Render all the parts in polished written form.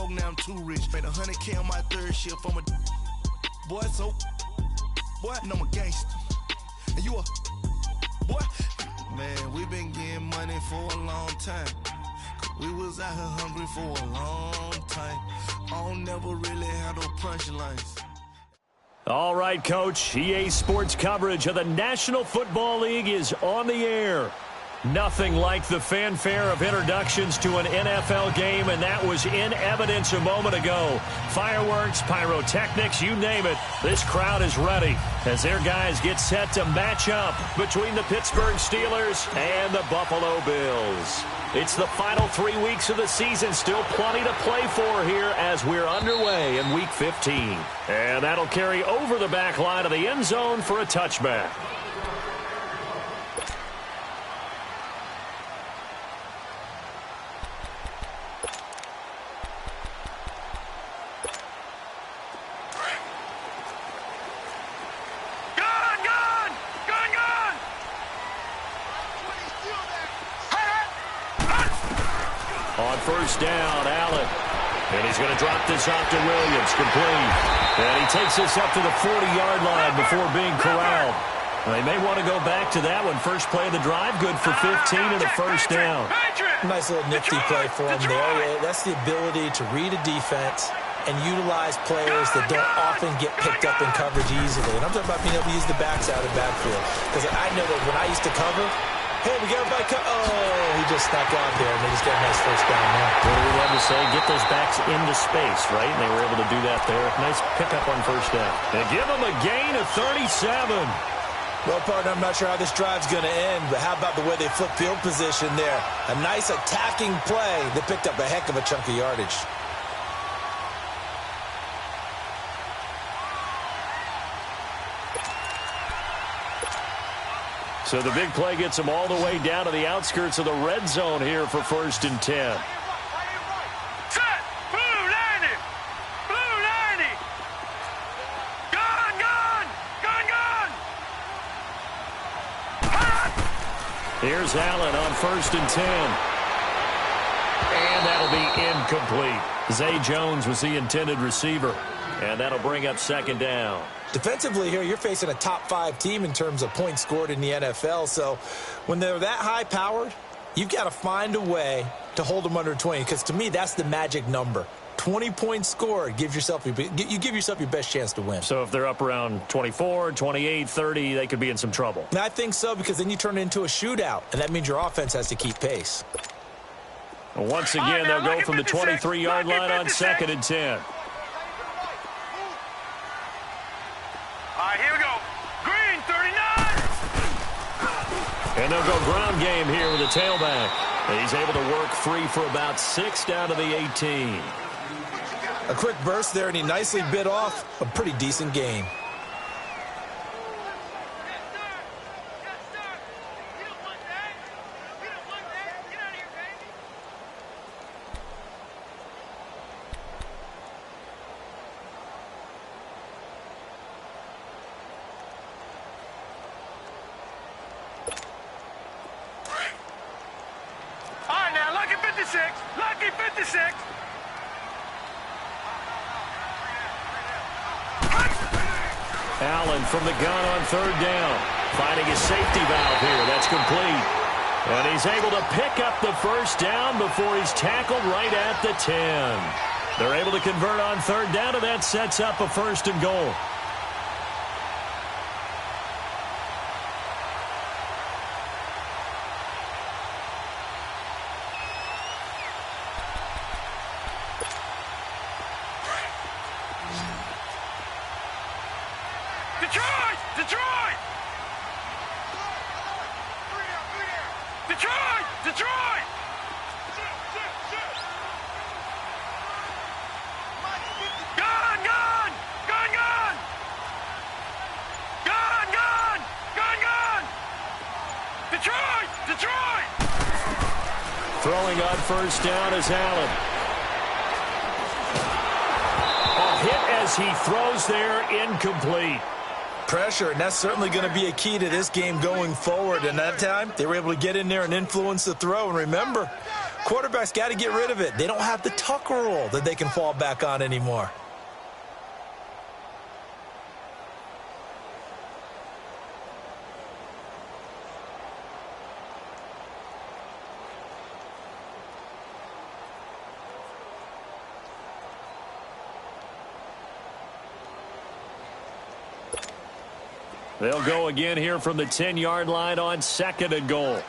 broke, now I'm too rich. Made 100K on my third shift. I'm a boy, so boy, and I'm a gangster. And you a boy. Man, we been getting money for a long time. We was out here hungry for a long time. I don't never really have no punchlines. All right, Coach. EA Sports coverage of the National Football League is on the air. Nothing like the fanfare of introductions to an NFL game, and that was in evidence a moment ago. Fireworks, pyrotechnics, you name it. This crowd is ready as their guys get set to match up between the Pittsburgh Steelers and the Buffalo Bills. It's the final 3 weeks of the season. Still plenty to play for here as we're underway in Week 15. And that'll carry over the back line of the end zone for a touchback. On first down, Allen. And he's going to drop this off to Williams, complete. And he takes this up to the 40-yard line before being corralled. Well, they may want to go back to that one. First play of the drive, good for 15 and a first down. Nice little nifty play for him there. That's the ability to read a defense and utilize players that don't often get picked up in coverage easily. And I'm talking about being able to use the backs out of the backfield. Because I know that when I used to cover, hey, we got everybody oh, he just snuck out there, and they just got a nice first down there. What do we love to say? Get those backs into space, right? And they were able to do that there. Nice pickup on first down. And give them a gain of 37. Well, partner, I'm not sure how this drive's going to end, but how about the way they flip field position there? A nice attacking play that picked up a heck of a chunk of yardage. So the big play gets them all the way down to the outskirts of the red zone here for 1st and 10. Set! Blue 90! Blue 90! Gun! Gun! Gun! Gun! Here's Allen on 1st and 10. And that'll be incomplete. Zay Jones was the intended receiver. And that'll bring up 2nd down. Defensively here, you're facing a top-5 team in terms of points scored in the NFL. So when they're that high-powered, you've got to find a way to hold them under 20. Because to me, that's the magic number. 20 points scored, you give yourself your best chance to win. So if they're up around 24, 28, 30, they could be in some trouble. And I think so, because then you turn it into a shootout, and that means your offense has to keep pace. And once again, they'll go from the 23-yard line on 2nd and 10. All right, here we go. Green, 39. And they'll go ground game here with a tailback. And he's able to work free for about 6 down to the 18. A quick burst there, and he nicely bit off a pretty decent gain. Lucky 56. Allen from the gun on 3rd down. Finding his safety valve here. That's complete. And he's able to pick up the first down before he's tackled right at the 10. They're able to convert on 3rd down, and that sets up a 1st and goal. Detroit! Detroit! Detroit! Detroit! Gun! Gun! Gun! Gun! Gun! Gun! Gun! Gun! Detroit! Detroit! Throwing on 1st down is Allen. A hit as he throws there, incomplete. Pressure, and that's certainly going to be a key to this game going forward. And that time, they were able to get in there and influence the throw. And remember, Quarterbacks got to get rid of it. They don't have the Tucker rule that they can fall back on anymore. They'll go again here from the 10-yard line on 2nd and goal.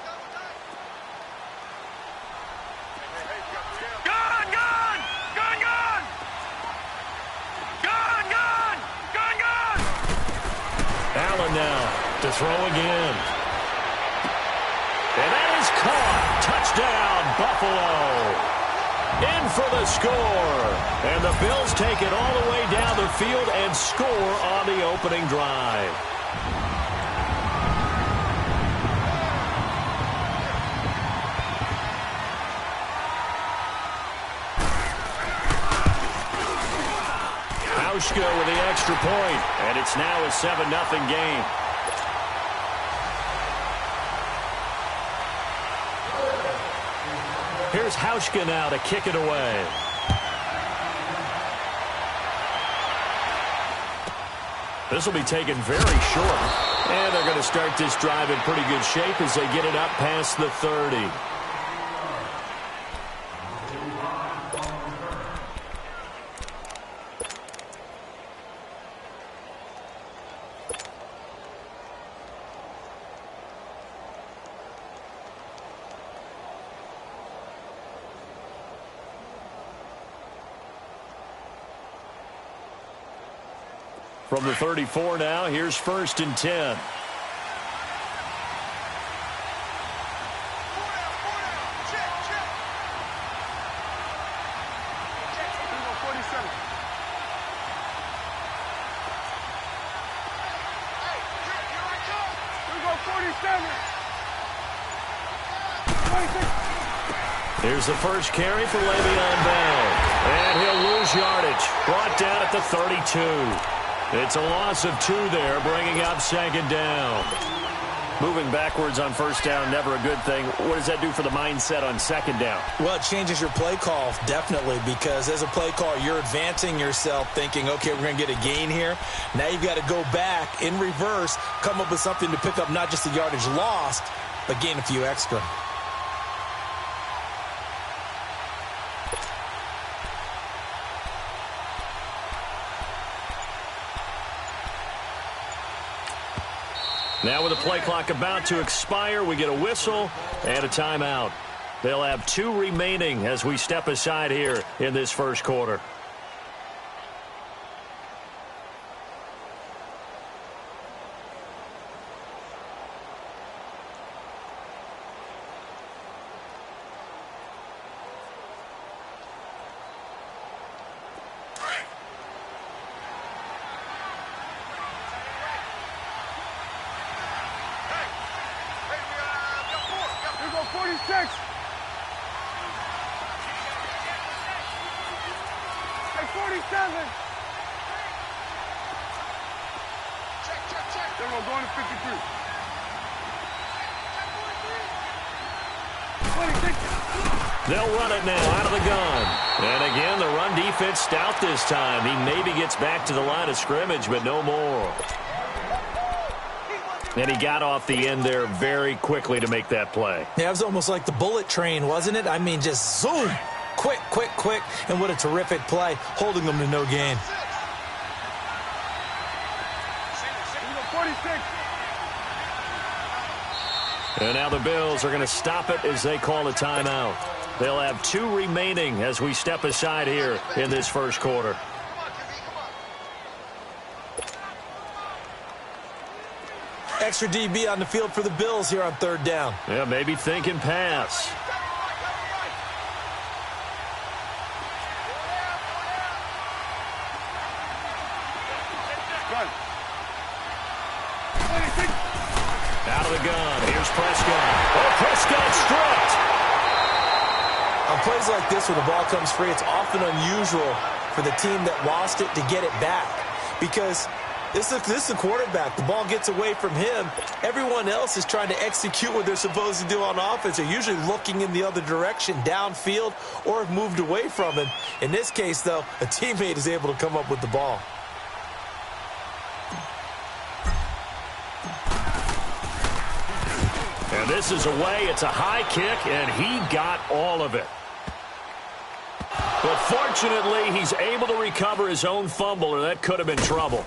Gun, gun! Gun, gun! Gun, gun! Gun, gun! Allen now to throw again. And that is caught. Touchdown, Buffalo. In for the score. And the Bills take it all the way down the field and score on the opening drive. Hauschka with the extra point, and it's now a 7-0 game. Here's Hauschka now to kick it away. This will be taken very short, and they're going to start this drive in pretty good shape as they get it up past the 30. From the 34 now, here's 1st and 10. Here's the first carry for Le'Veon Bell. And he'll lose yardage. Brought down at the 32. It's a loss of 2 there, bringing up 2nd down. Moving backwards on 1st down, never a good thing. What does that do for the mindset on 2nd down? Well, it changes your play call, definitely, because as a play call, you're advancing yourself thinking, okay, we're going to get a gain here. Now you've got to go back in reverse, come up with something to pick up not just the yardage lost, but gain a few extra. Now with the play clock about to expire, we get a whistle and a timeout. They'll have 2 remaining as we step aside here in this first quarter. They'll run it now out of the gun. And again, the run defense stout this time. He maybe gets back to the line of scrimmage, but no more. And he got off the end there very quickly to make that play. Yeah, it was almost like the bullet train, wasn't it? I mean, just zoom. Quick, quick, quick. And what a terrific play, holding them to no gain. And now the Bills are going to stop it as they call a timeout. They'll have 2 remaining as we step aside here in this first quarter. Extra DB on the field for the Bills here on 3rd down. Yeah, maybe thinking pass. Out of the gun. Here's Prescott. Oh, Prescott stripped. On plays like this where the ball comes free, it's often unusual for the team that lost it to get it back. Because This is the quarterback. The ball gets away from him. Everyone else is trying to execute what they're supposed to do on offense. They're usually looking in the other direction, downfield, or have moved away from him. In this case, though, a teammate is able to come up with the ball. And this is away. It's a high kick, and he got all of it. But fortunately, he's able to recover his own fumble, or that could have been trouble.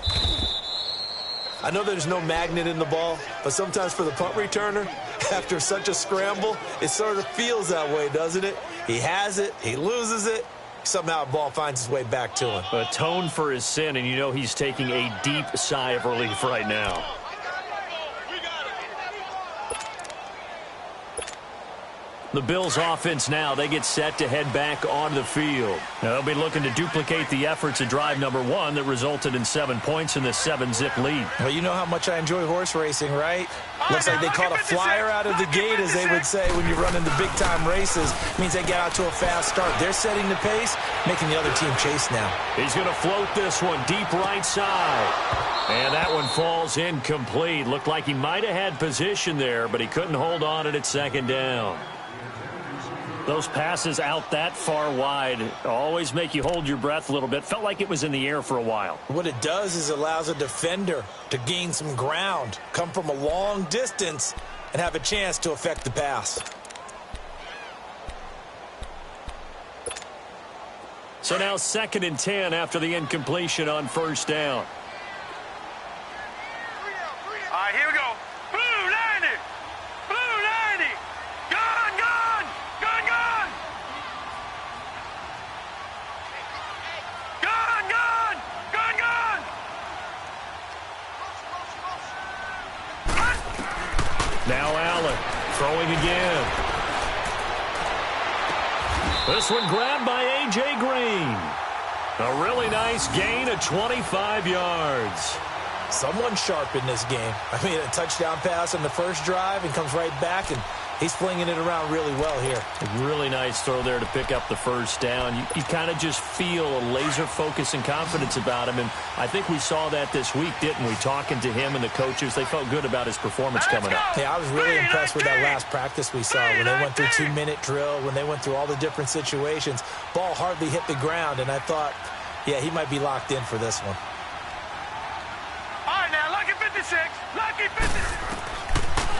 I know there's no magnet in the ball, but sometimes for the punt returner, after such a scramble, it sort of feels that way, doesn't it? He has it, he loses it, somehow the ball finds its way back to him. Atone for his sin, and you know he's taking a deep sigh of relief right now. The Bills offense now, they get set to head back onto the field. Now, they'll be looking to duplicate the efforts of drive number 1 that resulted in 7 points in this 7-zip lead. Well, you know how much I enjoy horse racing, right? Looks like they caught a flyer out of the gate, as they would say when you're running the big-time races. Means they get out to a fast start. They're setting the pace, making the other team chase now. He's going to float this one deep right side. And that one falls incomplete. Looked like he might have had position there, but he couldn't hold on at second down. Those passes out that far wide always make you hold your breath a little bit. Felt like it was in the air for a while. What it does is it allows a defender to gain some ground, come from a long distance, and have a chance to affect the pass. So now 2nd and 10 after the incompletion on first down. All right, here we go. Blue 90. Blue 90. Gun, gun. Gun, gun. Gun, gun. Gun, gun. Now Allen throwing again. This one grabbed by A.J. Green. A really nice gain of 25 yards. Someone sharp in this game. I mean, a touchdown pass on the first drive and comes right back, and he's flinging it around really well here. A really nice throw there to pick up the first down. You kind of just feel a laser focus and confidence about him, and I think we saw that this week, didn't we? Talking to him and the coaches, they felt good about his performance coming up. Yeah, I was really impressed with that last practice we saw when they went through 2-minute drill, when they went through all the different situations. Ball hardly hit the ground, and I thought, yeah, he might be locked in for this one. All right, now, lucky 56. Lucky 56.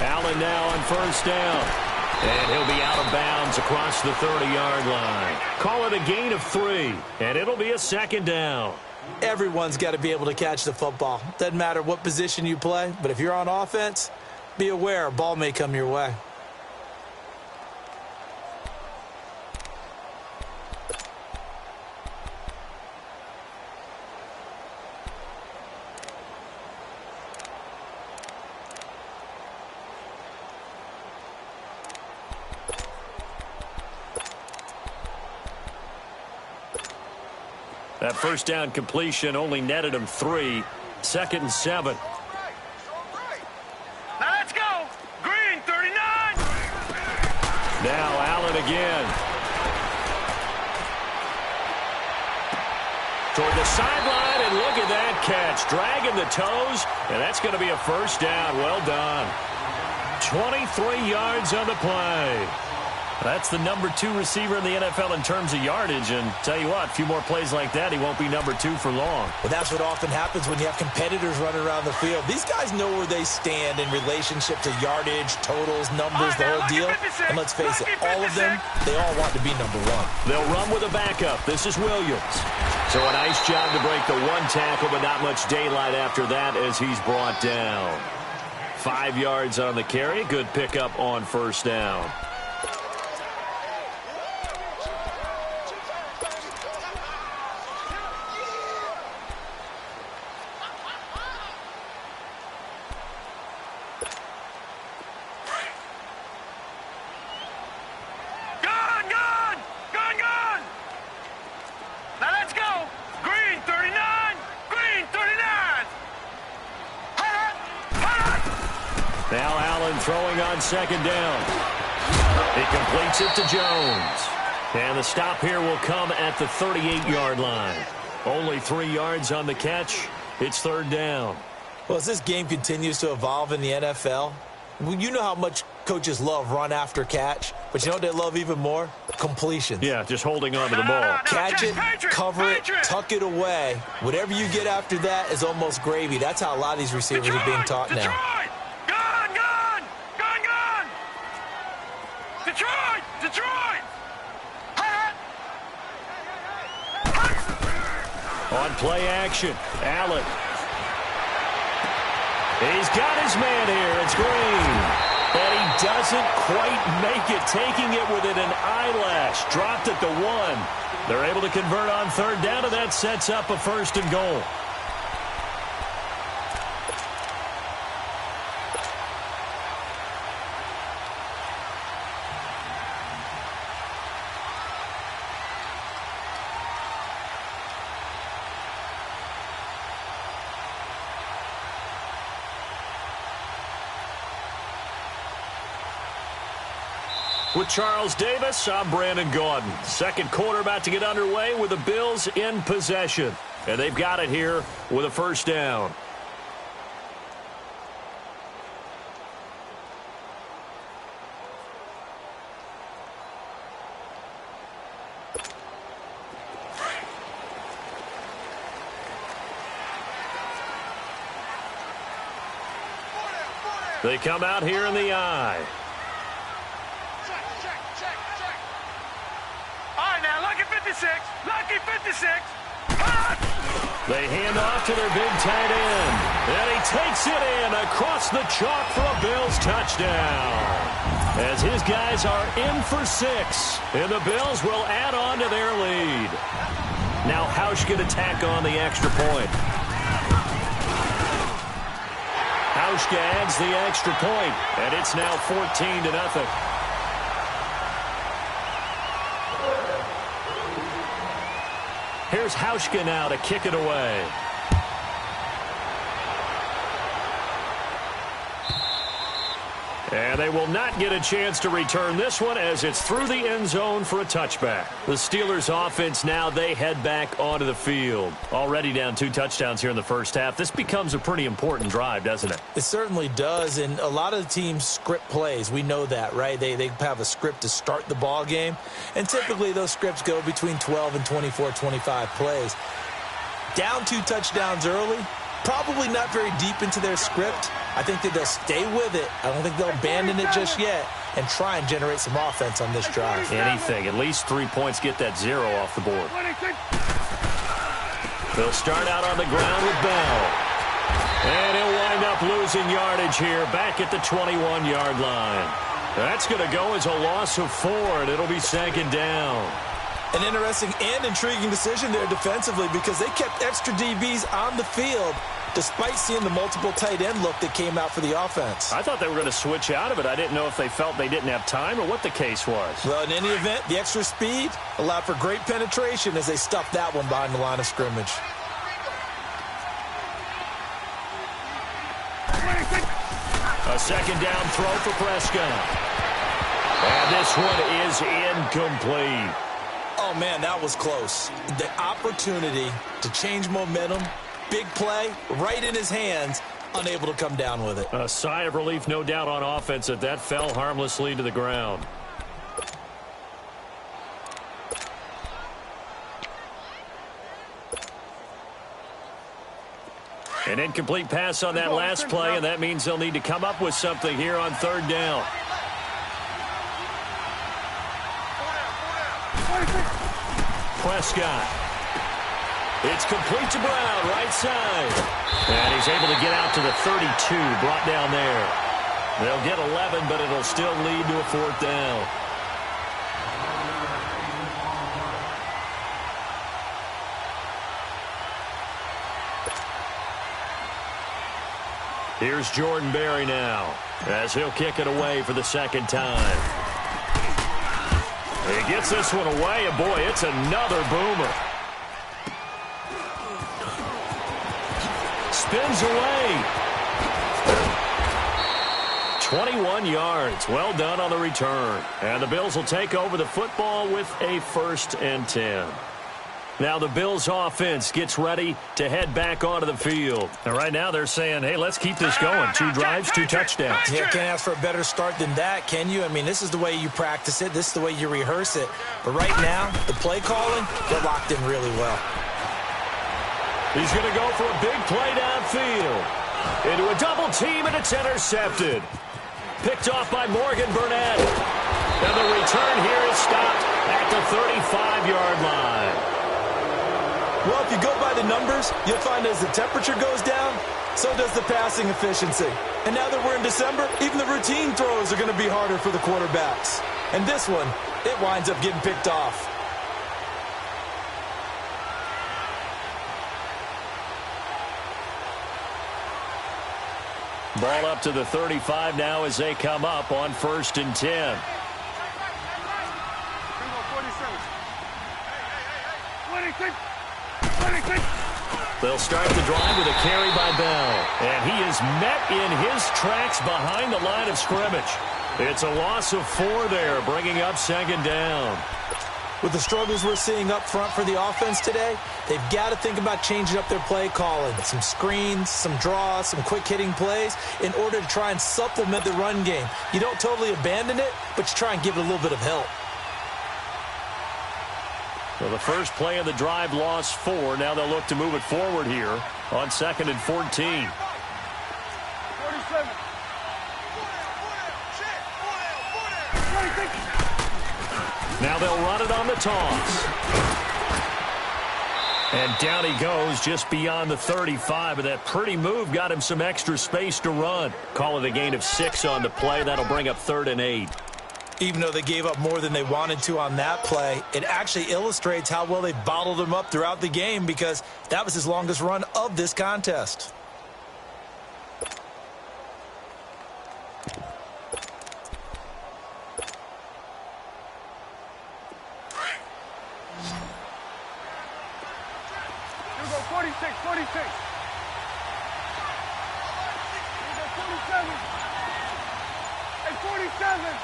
Allen now on first down. And he'll be out of bounds across the 30-yard line. Call it a gain of 3, and it'll be a 2nd down. Everyone's got to be able to catch the football. Doesn't matter what position you play, but if you're on offense, be aware a ball may come your way. That first down completion only netted him 3. 2nd and 7. Now let's go. Green 39. Now Allen again. Toward the sideline, and look at that catch. Dragging the toes, and that's going to be a first down. Well done. 23 yards on the play. That's the number 2 receiver in the NFL in terms of yardage. And tell you what, a few more plays like that, he won't be number 2 for long. Well, that's what often happens when you have competitors running around the field. These guys know where they stand in relationship to yardage, totals, numbers, the whole deal. And let's face it, all of them, they all want to be number 1. They'll run with a backup. This is Williams. So a nice job to break the 1 tackle, but not much daylight after that as he's brought down. 5 yards on the carry. Good pickup on first down. Now Allen throwing on 2nd down. He completes it to Jones. And the stop here will come at the 38-yard line. Only 3 yards on the catch. It's third down. Well, as this game continues to evolve in the NFL, you know how much coaches love run after catch, but you know what they love even more? Completions. Yeah, just holding on to the ball. Catch it, cover it, tuck it away. Whatever you get after that is almost gravy. That's how a lot of these receivers are being taught now. Gone, gone, gone, gone. Detroit, Detroit. On play action, Allen. He's got his man here. It's Green. And he doesn't quite make it, taking it within an eyelash. Dropped at the 1. They're able to convert on third down, and that sets up a first and goal. With Charles Davis, I'm Brandon Gaudin. Second quarter about to get underway with the Bills in possession. And they've got it here with a first down. They come out here in the eye. Lucky 56. They hand off to their big tight end. And he takes it in across the chalk for a Bills touchdown. As his guys are in for 6. And the Bills will add on to their lead. Now Hauschka to tack on the extra point. Hauschka adds the extra point. And it's now 14-0. Here's Hauschka now to kick it away. And they will not get a chance to return this one as it's through the end zone for a touchback. The Steelers offense now, they head back onto the field. Already down 2 touchdowns here in the first half. This becomes a pretty important drive, doesn't it? It certainly does, and a lot of the teams script plays. We know that, right? They have a script to start the ball game, and typically those scripts go between 12 and 24, 25 plays. Down 2 touchdowns early, probably not very deep into their script. I think that they'll stay with it. I don't think they'll abandon it just yet and try and generate some offense on this drive. Anything. At least 3 points, get that 0 off the board. They'll start out on the ground with Bell. And he'll wind up losing yardage here back at the 21-yard line. That's going to go as a loss of 4, and it'll be second down. An interesting and intriguing decision there defensively because they kept extra DBs on the field despite seeing the multiple tight end look that came out for the offense. I thought they were going to switch out of it. I didn't know if they felt they didn't have time or what the case was. Well, in any event, the extra speed allowed for great penetration as they stuffed that one behind the line of scrimmage. A second down throw for Prescott. And this one is incomplete. Oh, man, that was close. The opportunity to change momentum, big play, right in his hands, unable to come down with it. A sigh of relief, no doubt, on offense that fell harmlessly to the ground. An incomplete pass on that last play, and that means they'll need to come up with something here on third down. Prescott. It's complete to Brown, right side. And he's able to get out to the 32, brought down there. They'll get 11, but it'll still lead to a 4th down. Here's Jordan Berry now, as he'll kick it away for the second time. He gets this one away, and boy, it's another boomer. Spins away. 21 yards. Well done on the return. And the Bills will take over the football with a 1st and 10. Now the Bills offense gets ready to head back onto the field. And right now they're saying, hey, let's keep this going. 2 drives, 2 touchdowns. Yeah, can't ask for a better start than that, can you? I mean, this is the way you practice it. This is the way you rehearse it. But right now, the play calling, they're locked in really well. He's going to go for a big play downfield. Into a double team, and it's intercepted. Picked off by Morgan Burnett. And the return here is stopped at the 35-yard line. Well, if you go by the numbers, you'll find as the temperature goes down, so does the passing efficiency. And now that we're in December, even the routine throws are going to be harder for the quarterbacks. And this one, it winds up getting picked off. Ball up to the 35 now as they come up on 1st and 10. They'll start the drive with a carry by Bell. And he is met in his tracks behind the line of scrimmage. It's a loss of 4 there, bringing up 2nd down. With the struggles we're seeing up front for the offense today, they've got to think about changing up their play calling. Some screens, some draws, some quick-hitting plays in order to try and supplement the run game. You don't totally abandon it, but you try and give it a little bit of help. So the first play of the drive lost 4. Now they'll look to move it forward here on 2nd and 14. 47. Now they'll run it on the toss. And down he goes just beyond the 35. But that pretty move got him some extra space to run. Call it a gain of 6 on the play. That'll bring up 3rd and 8. Even though they gave up more than they wanted to on that play, it actually illustrates how well they bottled him up throughout the game because that was his longest run of this contest. Here we go, 46, 46. Here we go, 47. And 47.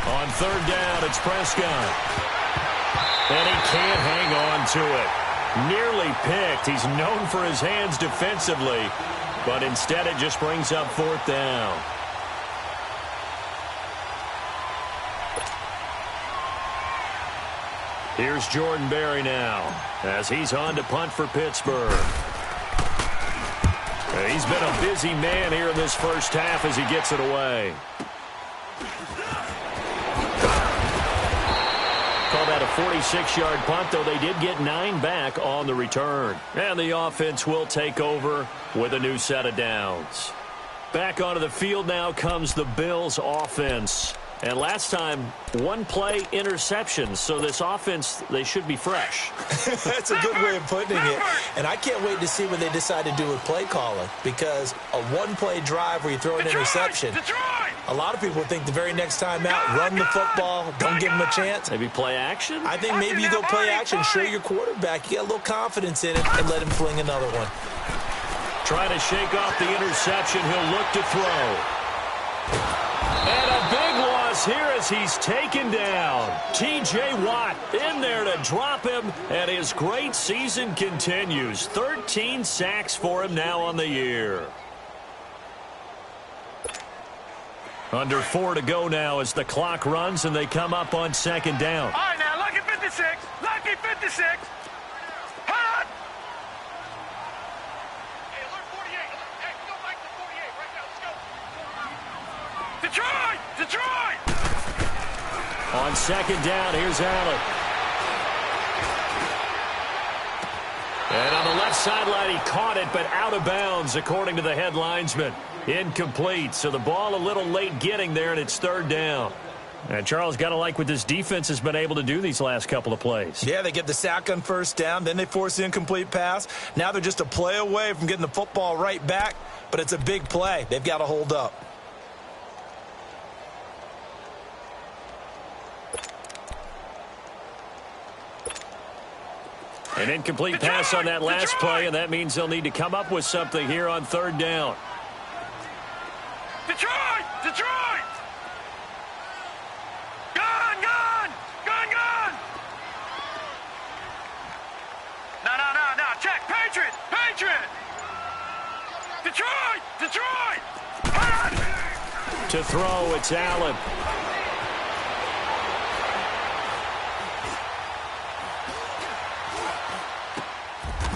On 3rd down, it's Prescott. And he can't hang on to it. Nearly picked. He's known for his hands defensively, but instead it just brings up 4th down. Here's Jordan Berry now as he's on to punt for Pittsburgh. He's been a busy man here in this first half as he gets it away. Call that a 46-yard punt, though they did get 9 back on the return. And the offense will take over with a new set of downs. Back onto the field now comes the Bills offense. And last time, 1 play interception. So this offense, they should be fresh. That's a good way of putting it. And I can't wait to see what they decide to do with play calling. Because a 1-play drive where you throw an interception, a lot of people think the very next time out, run the football, don't give them a chance. Maybe play action? I think maybe you go play action, show your quarterback, you get a little confidence in it, and let him fling another one. Trying to shake off the interception. He'll look to throw. And a big loss here as he's taken down. T.J. Watt in there to drop him, and his great season continues. 13 sacks for him now on the year. Under 4 to go now as the clock runs, and they come up on 2nd down. All right, now, lucky 56. Lucky 56. Hot! Hey, alert 48. Hey, go back to 48 right now. Let's go. Detroit! Detroit! On 2nd down, here's Allen. And on the left sideline, he caught it, but out of bounds, according to the head linesman. Incomplete, so the ball a little late getting there, and it's 3rd down. And Charles, got to like what this defense has been able to do these last couple of plays. Yeah, they get the sack on 1st down, then they force the incomplete pass. Now they're just a play away from getting the football right back, but it's a big play. They've got to hold up. An incomplete pass on that last play, and that means they'll need to come up with something here on 3rd down. Detroit! Detroit! Got throw. It's Allen.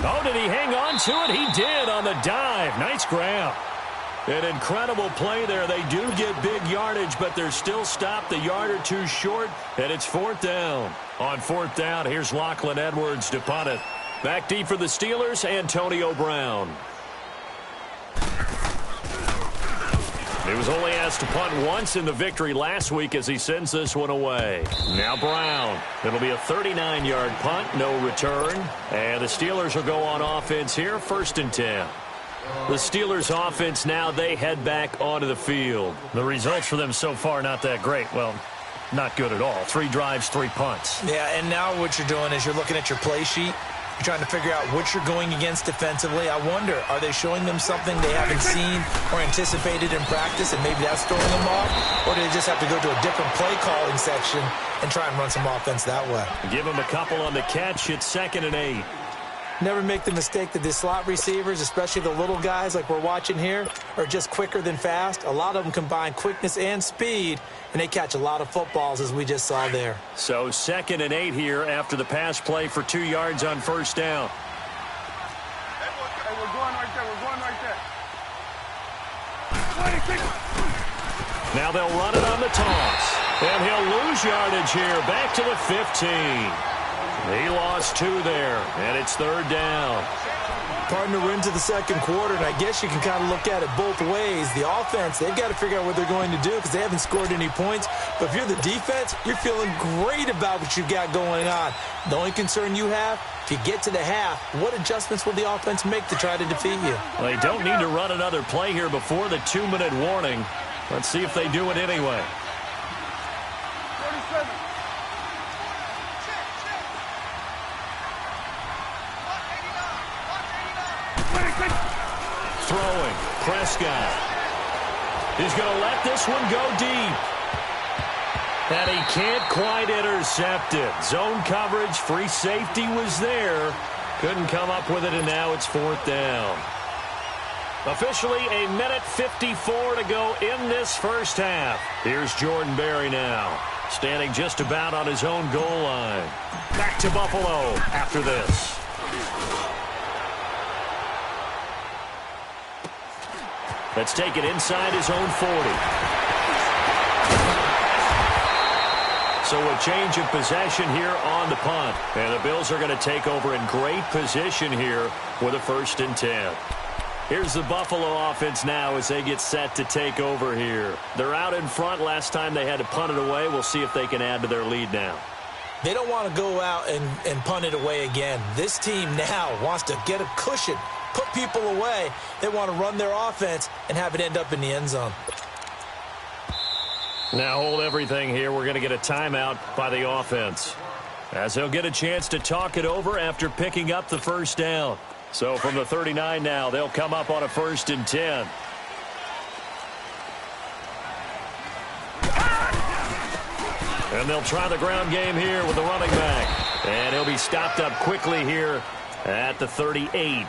Oh, did he hang on to it? He did on the dive. Nice grab. An incredible play there. They do get big yardage, but they're still stopped a yard or two short, and it's 4th down. On 4th down, here's Lachlan Edwards to punt it. Back deep for the Steelers, Antonio Brown. He was only asked to punt once in the victory last week as he sends this one away. Now Brown. It'll be a 39-yard punt, no return. And the Steelers will go on offense here, 1st and 10. The Steelers offense now, they head back onto the field. The results for them so far, not that great. Well, not good at all. 3 drives, 3 punts. Yeah, and now what you're doing is you're looking at your play sheet. You're trying to figure out what you're going against defensively. I wonder, are they showing them something they haven't seen or anticipated in practice, and maybe that's throwing them off? Or do they just have to go to a different play calling section and try and run some offense that way? Give them a couple on the catch. It's 2nd and 8. Never make the mistake that the slot receivers, especially the little guys like we're watching here, are just quicker than fast. A lot of them combine quickness and speed, and they catch a lot of footballs, as we just saw there. So 2nd and 8 here after the pass play for 2 yards on 1st down. Hey, we're going right there. We're going right there. Now they'll run it on the toss. And he'll lose yardage here. Back to the 15. He lost 2 there, and it's 3rd down. Partner, we're into the 2nd quarter, and I guess you can kind of look at it both ways. The offense, they've got to figure out what they're going to do because they haven't scored any points. But if you're the defense, you're feeling great about what you've got going on. The only concern you have, if you get to the half, what adjustments will the offense make to try to defeat you? Well, they don't need to run another play here before the 2-minute warning. Let's see if they do it anyway. 47. Throwing, Prescott. He's going to let this one go deep. And he can't quite intercept it. Zone coverage, free safety was there. Couldn't come up with it, and now it's 4th down. Officially, 1:54 to go in this first half. Here's Jordan Berry now, standing just about on his own goal line. Back to Buffalo after this. Let's take it inside his own 40. So a change of possession here on the punt. And the Bills are going to take over in great position here with a 1st and 10. Here's the Buffalo offense now as they get set to take over here. They're out in front. Last time they had to punt it away. We'll see if they can add to their lead now. They don't want to go out and punt it away again. This team now wants to get a cushion, put people away. They want to run their offense and have it end up in the end zone. Now hold everything here. We're going to get a timeout by the offense, as they'll get a chance to talk it over after picking up the 1st down. So from the 39 now, they'll come up on a 1st and 10. And they'll try the ground game here with the running back. And he'll be stopped up quickly here at the 38.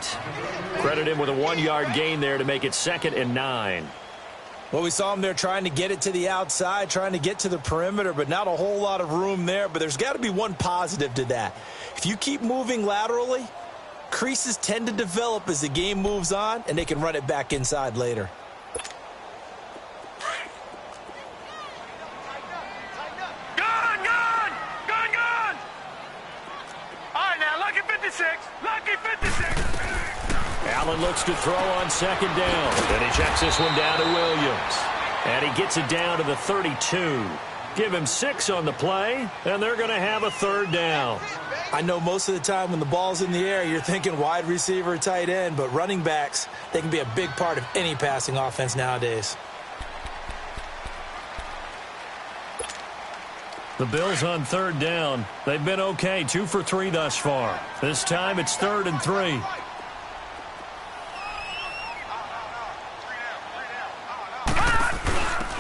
Credit him with a 1-yard gain there to make it 2nd and 9. Well, we saw him there trying to get it to the outside, trying to get to the perimeter, but not a whole lot of room there. But there's got to be one positive to that. If you keep moving laterally, creases tend to develop as the game moves on, and they can run it back inside later. Allen looks to throw on 2nd down. Then he checks this one down to Williams. And he gets it down to the 32. Give him 6 on the play, and they're going to have a 3rd down. I know most of the time when the ball's in the air, you're thinking wide receiver, tight end, but running backs, they can be a big part of any passing offense nowadays. The Bills on 3rd down. They've been okay, 2 for 3 thus far. This time it's 3rd and 3.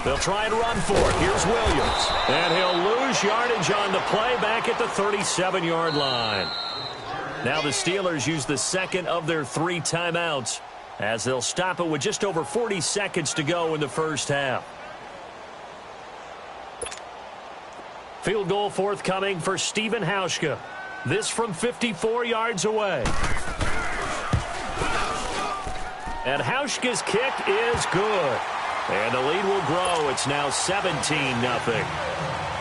They'll try and run for it. Here's Williams. And he'll lose yardage on the play back at the 37-yard line. Now the Steelers use the 2nd of their 3 timeouts as they'll stop it with just over 40 seconds to go in the first half. Field goal forthcoming for Stephen Hauschka. This from 54 yards away. And Hauschka's kick is good. And the lead will grow. It's now 17-0.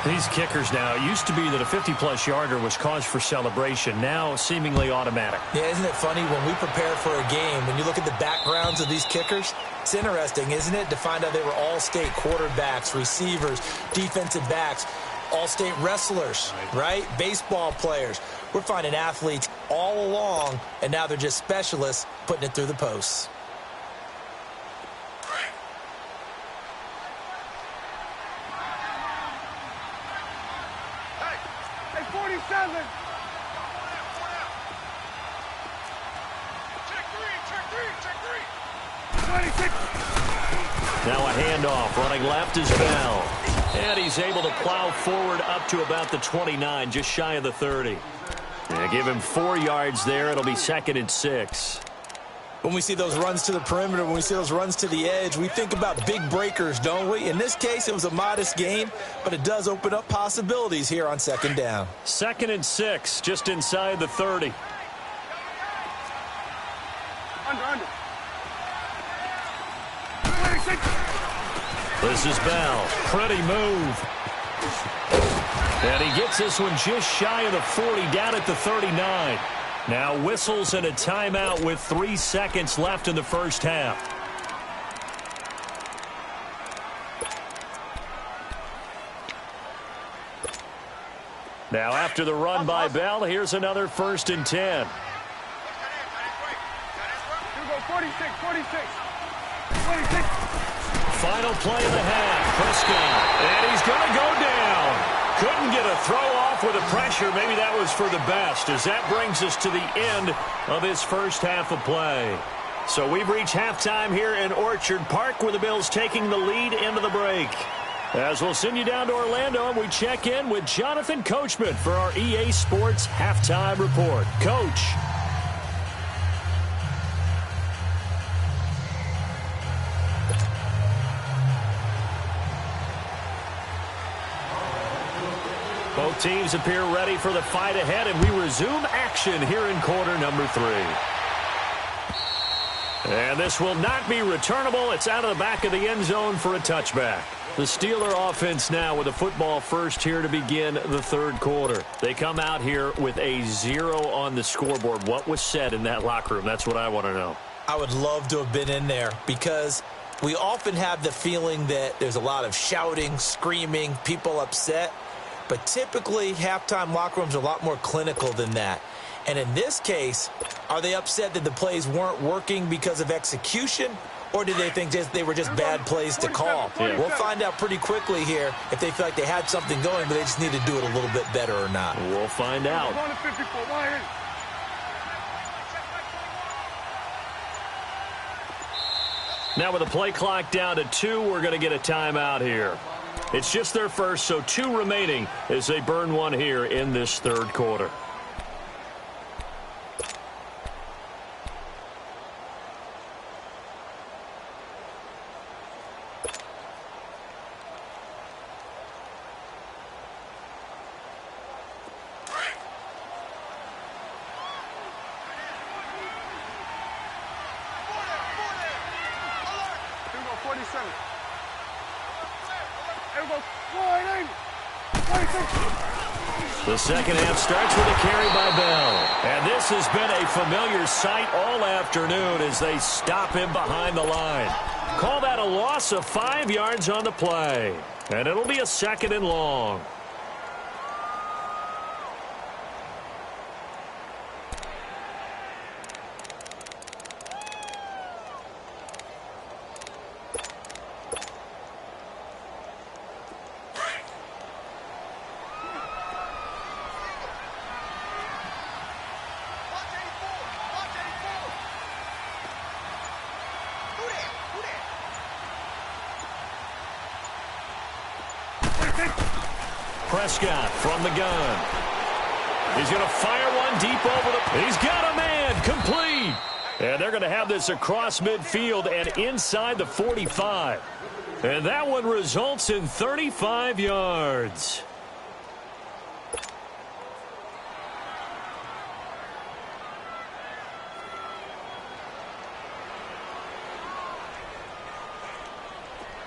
These kickers now, it used to be that a 50-plus yarder was cause for celebration. Now seemingly automatic. Yeah, isn't it funny when we prepare for a game, when you look at the backgrounds of these kickers, it's interesting, isn't it, to find out they were all-state quarterbacks, receivers, defensive backs, all-state wrestlers, right? Baseball players. We're finding athletes all along, and now they're just specialists putting it through the posts. Hey, 47. Check three. 26. Now a handoff. Running left is Bell. And he's able to plow forward up to about the 29, just shy of the 30. Yeah, give him 4 yards there. It'll be 2nd and 6. When we see those runs to the perimeter, when we see those runs to the edge, we think about big breakers, don't we? In this case, it was a modest gain, but it does open up possibilities here on 2nd down. 2nd and 6, just inside the 30. Under. 26. This is Bell. Pretty move. And he gets this one just shy of the 40, down at the 39. Now whistles and a timeout with 3 seconds left in the first half. Now after the run by Bell, here's another 1st and 10. Here we go, 46. 26. Final play of the half. Prescott. And he's going to go down. Couldn't get a throw off with the pressure. Maybe that was for the best, as that brings us to the end of his first half of play. So we've reached halftime here in Orchard Park, where the Bills taking the lead into the break. As we'll send you down to Orlando, and we check in with Jonathan Coachman for our EA Sports Halftime Report. Coach. Both teams appear ready for the fight ahead, and we resume action here in quarter number 3. And this will not be returnable. It's out of the back of the end zone for a touchback. The Steeler offense now with a football first here to begin the 3rd quarter. They come out here with a 0 on the scoreboard. What was said in that locker room? That's what I want to know. I would love to have been in there, because we often have the feeling that there's a lot of shouting, screaming, people upset. But typically, halftime locker rooms are a lot more clinical than that. And in this case, are they upset that the plays weren't working because of execution? Or do they think they were just bad plays to call? Yeah. We'll find out pretty quickly here if they feel like they had something going, but they just need to do it a little bit better or not. We'll find out. Now with the play clock down to 2, we're going to get a timeout here. It's just their first, so 2 remaining as they burn one here in this 3rd quarter. The second half starts with a carry by Bell. And this has been a familiar sight all afternoon as they stop him behind the line. Call that a loss of 5 yards on the play. And it'll be a 2nd and long. Prescott from the gun. He's going to fire one deep over the... He's got a man. Complete. And they're going to have this across midfield and inside the 45. And that one results in 35 yards.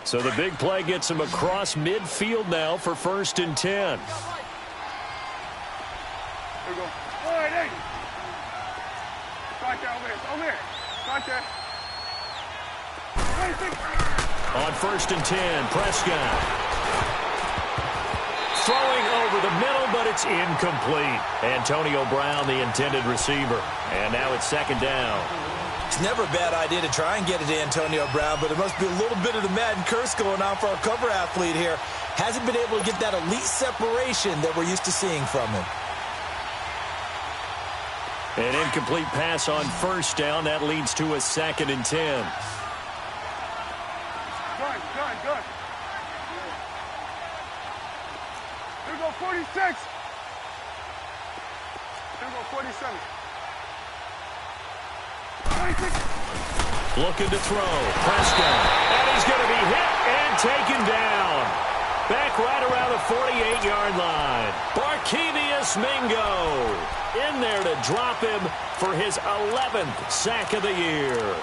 So the big play gets him across midfield now for 1st and 10. There we go. All right, hey. Right there, over here. Over here. Right there. On 1st and 10, Prescott. Throwing over the middle, but it's incomplete. Antonio Brown, the intended receiver. And now it's 2nd down. It's never a bad idea to try and get it to Antonio Brown, but it must be a little bit of the Madden curse going on for our cover athlete here. Hasn't been able to get that elite separation that we're used to seeing from him. An incomplete pass on 1st down. That leads to a 2nd and 10. Good. Here we go, 46. Here we go, 47. 26. Looking to throw. Prescott. And he's going to be hit and taken down. Back right around the 48-yard line. Barkevious Mingo in there to drop him for his 11th sack of the year.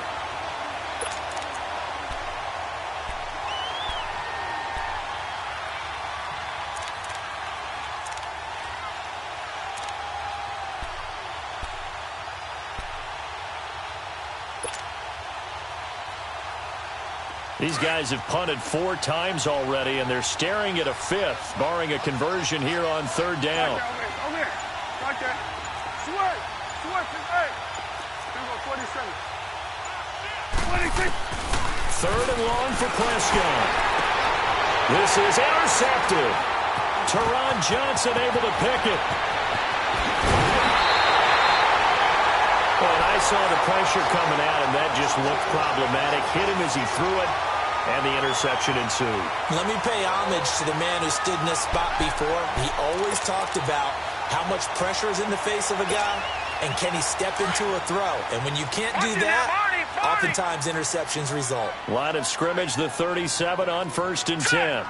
These guys have punted 4 times already, and they're staring at a 5th, barring a conversion here on 3rd down. Over here. Right there. Switch. Hey. Here we go, 47. 26. 3rd and long for Prescott. This is intercepted. Teron Johnson able to pick it. And I saw the pressure coming at him. That just looked problematic. Hit him as he threw it, and the interception ensued. Let me pay homage to the man who stood in this spot before. He always talked about how much pressure is in the face of a guy, and can he step into a throw. And when you can't do that, oftentimes interceptions result. Line of scrimmage, the 37 on 1st and 10.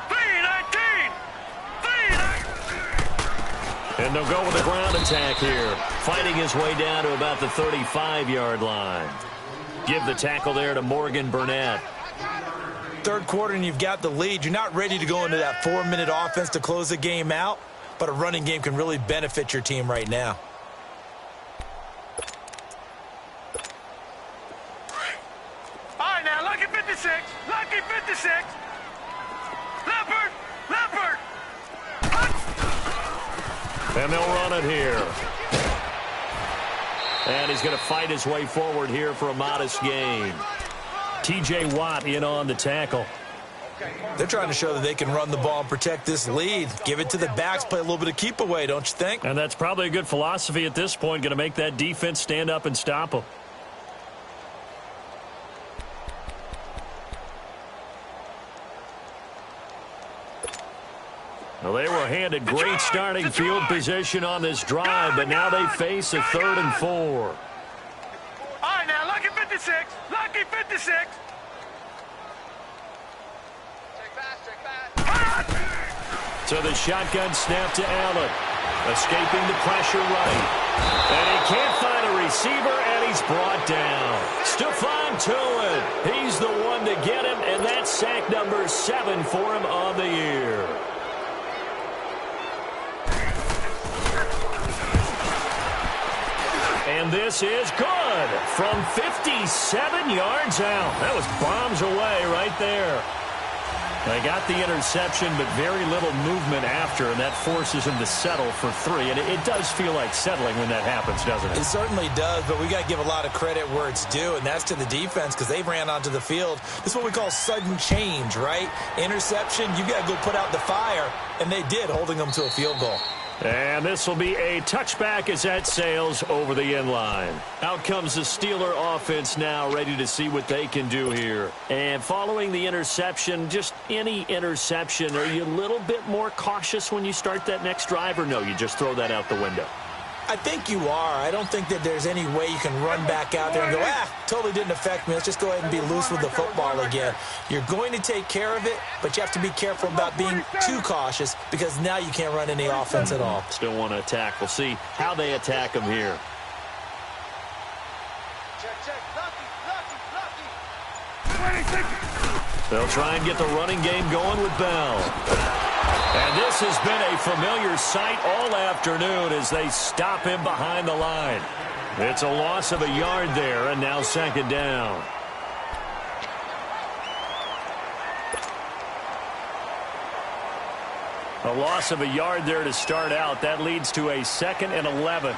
And they'll go with a ground attack here. Fighting his way down to about the 35-yard line. Give the tackle there to Morgan Burnett. 3rd quarter and you've got the lead. You're not ready to go into that 4-minute offense to close the game out, but a running game can really benefit your team right now. All right, now, lucky 56. Lucky 56. Leopard. And they'll run it here. And he's going to fight his way forward here for a modest gain. T.J. Watt in on the tackle. They're trying to show that they can run the ball and protect this lead. Give it to the backs, play a little bit of keep away, don't you think? And that's probably a good philosophy at this point. Going to make that defense stand up and stop them. Well, they were handed great starting field position on this drive, but now they face a 3rd and 4. All right, now, lucky 56. Lucky 56. Check back. So the shotgun snap to Allen. Escaping the pressure right. And he can't find a receiver, and he's brought down. Stephon Tuitt. He's the one to get him, and that's sack number 7 for him on the year. And this is good from 57 yards out. That was bombs away right there. They got the interception, but very little movement after, and that forces him to settle for 3. And it does feel like settling when that happens, doesn't it? It certainly does, but we got to give a lot of credit where it's due, and that's to the defense because they ran onto the field. This is what we call sudden change, right? Interception, you got to go put out the fire, and they did, holding them to a field goal. And this will be a touchback as that sails over the end line. Out comes the Steeler offense now, ready to see what they can do here. And following the interception, just any interception, are you a little bit more cautious when you start that next drive, or no, you just throw that out the window? I think you are. I don't think that there's any way you can run back out there and go, totally didn't affect me. Let's just go ahead and be loose with the football again. You're going to take care of it, but you have to be careful about being too cautious because now you can't run any offense at all. Still want to attack. We'll see how they attack them here. Check. Lucky. They'll try and get the running game going with Bell. And this has been a familiar sight all afternoon as they stop him behind the line. It's a loss of a yard there, and now second down. A loss of a yard there to start out. That leads to a 2nd and 11.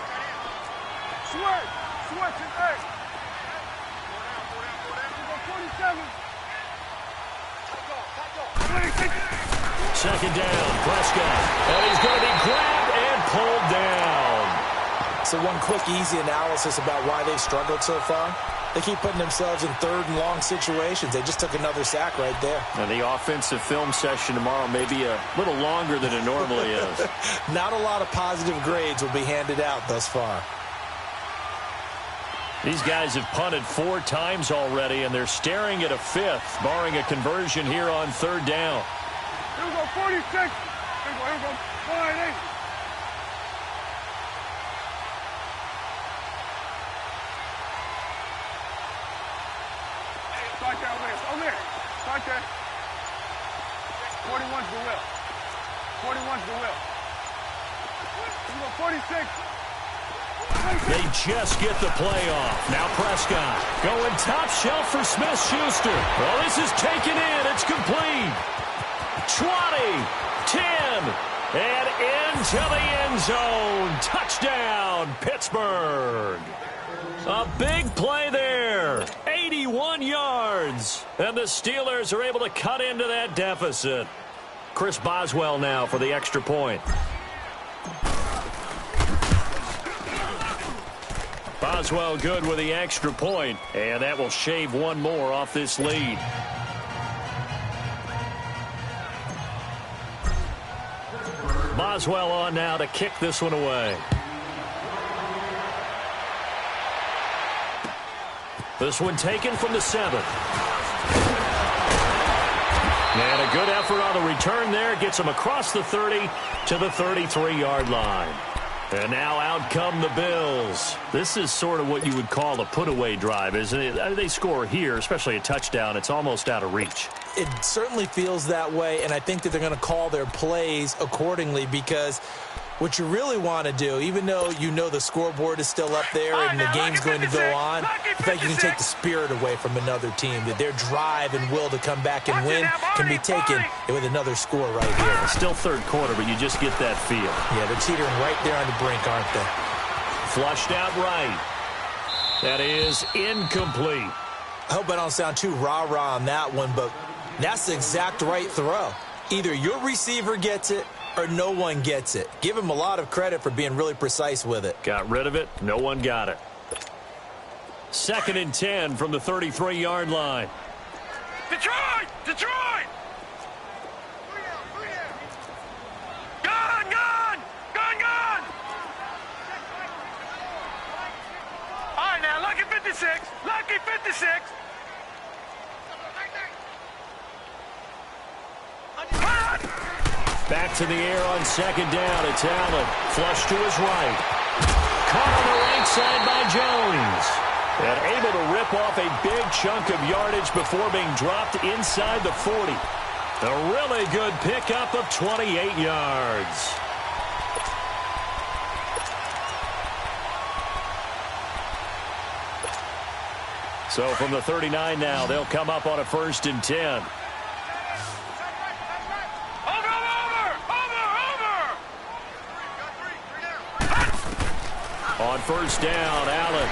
Second down, Prescott. And he's going to be grabbed and pulled down. So one quick, easy analysis about why they've struggled so far. They keep putting themselves in 3rd and long situations. They just took another sack right there. And the offensive film session tomorrow may be a little longer than it normally is. Not a lot of positive grades will be handed out thus far. These guys have punted 4 times already, and they're staring at a 5th, barring a conversion here on 3rd down. Here we go, 46. Here we go. 48. Start there, over there. Start there. 41's the will. 41's the will. Here we go, 46. They just get the play off. Now Prescott going top shelf for Smith-Schuster. Well, this is taken in. It's complete. 20, 10, and into the end zone. Touchdown, Pittsburgh. A big play there. 81 yards. And the Steelers are able to cut into that deficit. Chris Boswell now for the extra point. Boswell good with the extra point, and that will shave one more off this lead. Boswell on now to kick this one away. This one taken from the 7. And a good effort on the return there. Gets him across the 30 to the 33-yard line. And now out come the Bills. This is sort of what you would call a put-away drive, isn't it? They score here, especially a touchdown. It's almost out of reach. It certainly feels that way, and I think that they're going to call their plays accordingly because what you really want to do, even though you know the scoreboard is still up there and the game's going to go on, I think you can take the spirit away from another team, that their drive and will to come back and win can be taken with another score right here. It's still 3rd quarter, but you just get that feel. Yeah, they're teetering right there on the brink, aren't they? Flushed out right. That is incomplete. I hope I don't sound too rah-rah on that one, but that's the exact right throw. Either your receiver gets it or no one gets it. Give him a lot of credit for being really precise with it. Got rid of it. No one got it. 2nd and 10 from the 33-yard line. Detroit! Detroit! Gun! Gun! Gun! Gun! All right, now, lucky 56. Lucky 56. Back to the air on 2nd down. It's Allen. Flush to his right. Caught on the right side by Jones. And able to rip off a big chunk of yardage before being dropped inside the 40. A really good pickup of 28 yards. So from the 39 now, they'll come up on a 1st and 10. On 1st down, Allen.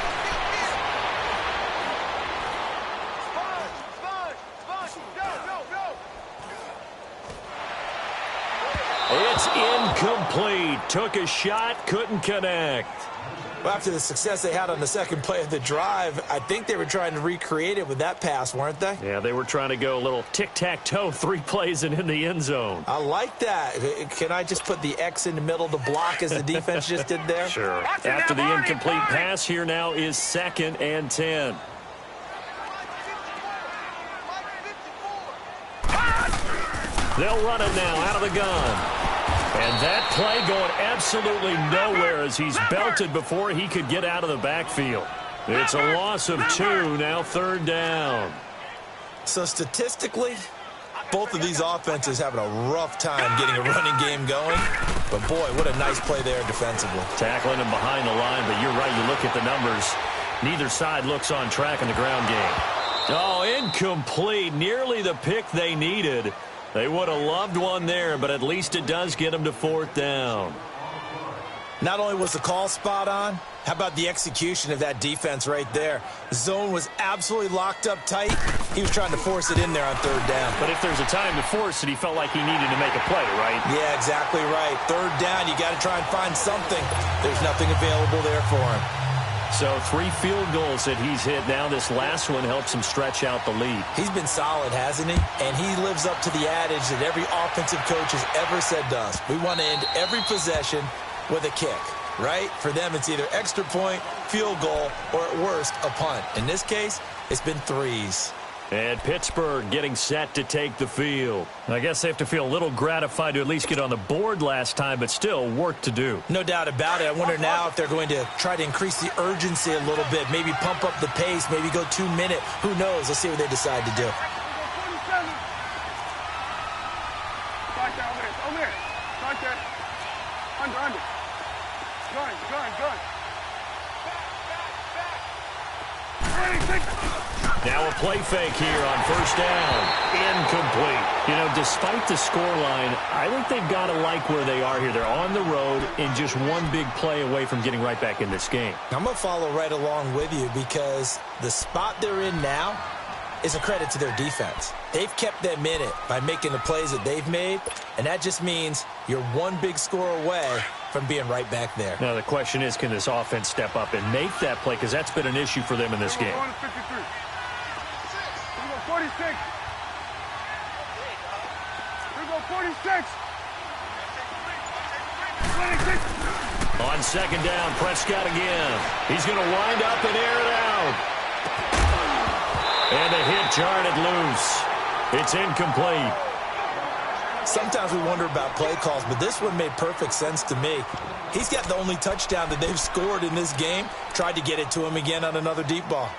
It's incomplete. Took a shot, couldn't connect. Well, after the success they had on the 2nd play of the drive, I think they were trying to recreate it with that pass, weren't they? Yeah, they were trying to go a little tic-tac-toe, 3 plays and in the end zone. I like that. Can I just put the X in the middle to block as the defense just did there? Sure. After the incomplete pass, here now is 2nd and 10. They'll run it now out of the gun. And that play going absolutely nowhere as he's belted before he could get out of the backfield. It's a loss of 2, now 3rd down. So statistically, both of these offenses having a rough time getting a running game going. But, boy, what a nice play there defensively. Tackling him behind the line, but you're right. You look at the numbers. Neither side looks on track in the ground game. Oh, incomplete. Nearly the pick they needed. They would have loved one there, but at least it does get them to 4th down. Not only was the call spot on, how about the execution of that defense right there? The zone was absolutely locked up tight. He was trying to force it in there on 3rd down. But if there's a time to force it, he felt like he needed to make a play, right? Yeah, exactly right. 3rd down, you got to try and find something. There's nothing available there for him. So 3 field goals that he's hit now. This last one helps him stretch out the lead. He's been solid, hasn't he? And he lives up to the adage that every offensive coach has ever said to us. We want to end every possession with a kick, right? For them, it's either extra point, field goal, or at worst, a punt. In this case, it's been 3s. And Pittsburgh getting set to take the field. I guess they have to feel a little gratified to at least get on the board last time, but still work to do. No doubt about it. I wonder now if they're going to try to increase the urgency a little bit, maybe pump up the pace, maybe go 2-minute. Who knows? Let's see what they decide to do. Now a play fake here on 1st down. Incomplete. You know, despite the scoreline, I think they've got to like where they are here. They're on the road and just one big play away from getting right back in this game. I'm going to follow right along with you because the spot they're in now is a credit to their defense. They've kept them in it by making the plays that they've made, and that just means you're one big score away from being right back there. Now the question is, can this offense step up and make that play? Because that's been an issue for them in this game. 46. Here we go, 46. 26. On 2nd down, Prescott again. He's going to wind up and air it out. And the hit jarred it loose. It's incomplete. Sometimes we wonder about play calls, but this one made perfect sense to me. He's got the only touchdown that they've scored in this game. Tried to get it to him again on another deep ball.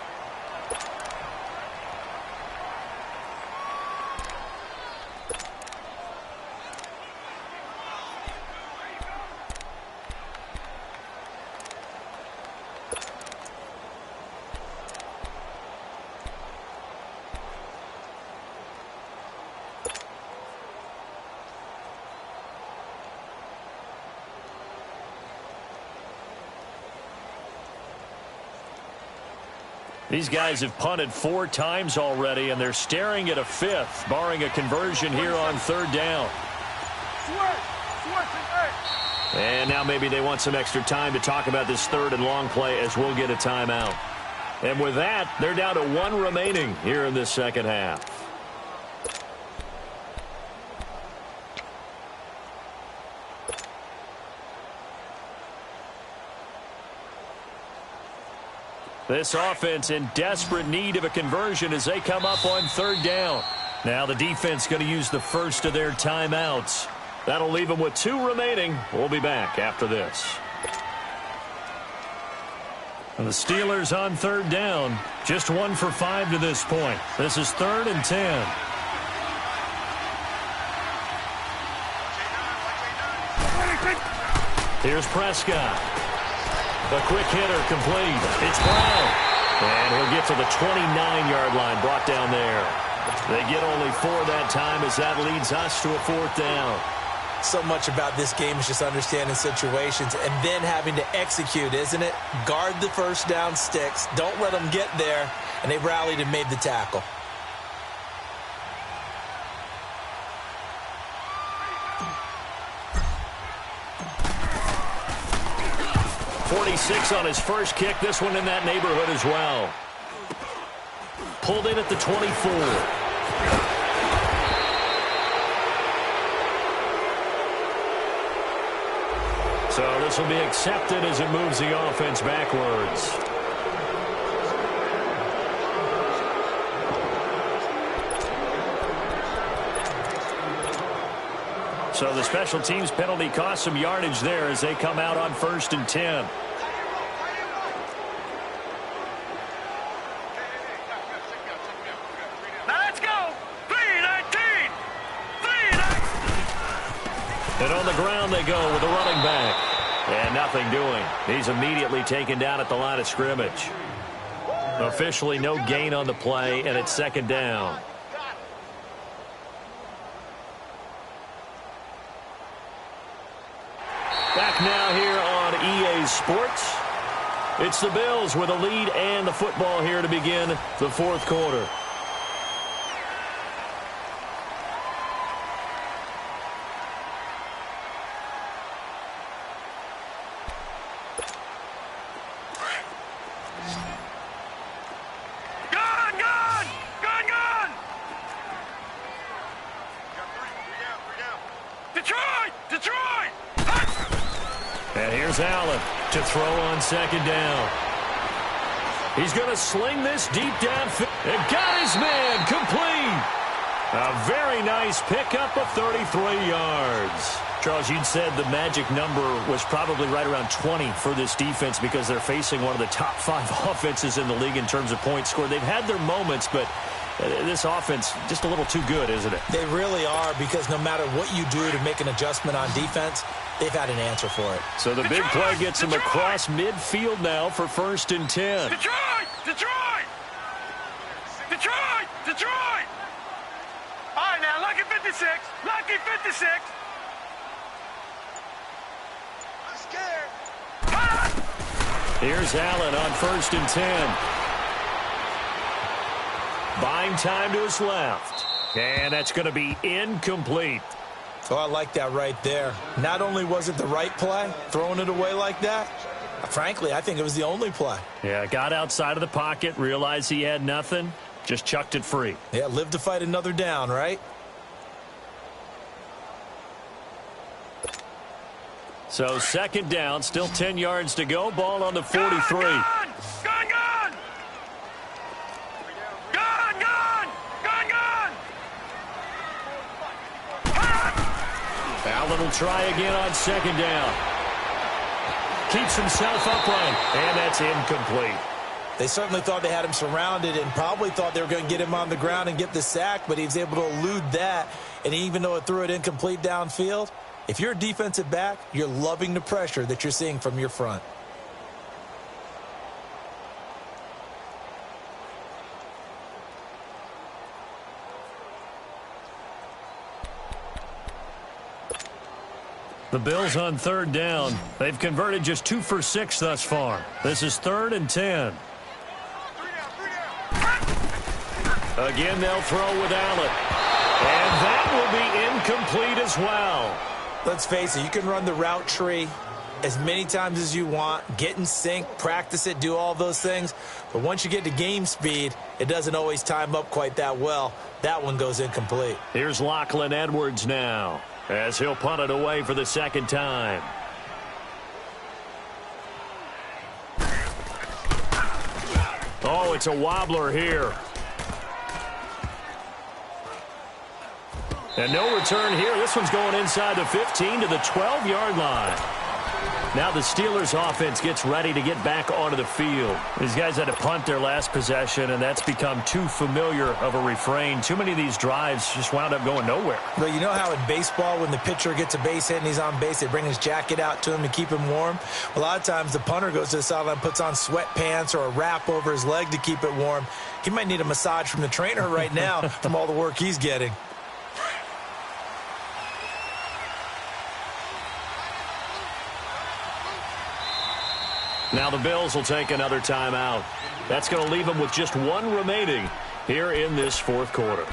These guys have punted 4 times already, and they're staring at a 5th, barring a conversion here on 3rd down. And now maybe they want some extra time to talk about this 3rd and long play as we'll get a timeout. And with that, they're down to 1 remaining here in this 2nd half. This offense in desperate need of a conversion as they come up on 3rd down. Now the defense going to use the first of their timeouts. That'll leave them with 2 remaining. We'll be back after this. And the Steelers on 3rd down. Just 1 for 5 to this point. This is 3rd and 10. Here's Prescott. The quick hitter complete. It's Brown. And he'll get to the 29-yard line, brought down there. They get only 4 that time as that leads us to a 4th down. So much about this game is just understanding situations and then having to execute, isn't it? Guard the first down sticks. Don't let them get there. And they rallied and made the tackle. 46 on his first kick. This one in that neighborhood as well. Pulled in at the 24. So this will be accepted as it moves the offense backwards. So the special teams penalty cost some yardage there as they come out on 1st and 10. Now let's And on the ground they go with the running back. And nothing doing. He's immediately taken down at the line of scrimmage. Officially no gain on the play, and it's second down. Back now here on EA Sports. It's the Bills with a lead and the football here to begin the fourth quarter. Allen to throw on second down. He's going to sling this deep downfield. And got his man complete. A very nice pickup of 33 yards. Charles, you'd said the magic number was probably right around 20 for this defense because they're facing one of the top 5 offenses in the league in terms of points scored. They've had their moments, but this offense just a little too good, isn't it? They really are, because no matter what you do to make an adjustment on defense, they've had an answer for it. So the big play gets them across midfield now for 1st and 10. Detroit! Detroit! Detroit! Detroit! All right, now, lucky 56. Lucky 56. I'm scared. Here's Allen on 1st and 10. Buying time to his left. And that's going to be incomplete. Oh, I like that right there. Not only was it the right play, throwing it away like that, frankly, I think it was the only play. Yeah, got outside of the pocket, realized he had nothing, just chucked it free. Yeah, live to fight another down, right? So 2nd down, still 10 yards to go. Ball on the 43. Gone! Allen will try again on 2nd down. Keeps himself upright, and that's incomplete. They certainly thought they had him surrounded and probably thought they were going to get him on the ground and get the sack, but he was able to elude that. And even though it threw it incomplete downfield, if you're a defensive back, you're loving the pressure that you're seeing from your front. The Bills on 3rd down. They've converted just 2 for 6 thus far. This is 3rd and 10. Again, they'll throw with Allen. And that will be incomplete as well. Let's face it, you can run the route tree as many times as you want, get in sync, practice it, do all those things. But once you get to game speed, it doesn't always time up quite that well. That one goes incomplete. Here's Lachlan Edwards now, as he'll punt it away for the 2nd time. Oh, it's a wobbler here. And no return here. This one's going inside the 15 to the 12-yard line. Now the Steelers offense gets ready to get back onto the field. These guys had to punt their last possession, and that's become too familiar of a refrain. Too many of these drives just wound up going nowhere. Well, you know how in baseball when the pitcher gets a base hit and he's on base, they bring his jacket out to him to keep him warm? A lot of times the punter goes to the sideline, puts on sweatpants or a wrap over his leg to keep it warm. He might need a massage from the trainer right now from all the work he's getting. Now the Bills will take another timeout. That's going to leave them with just 1 remaining here in this 4th quarter.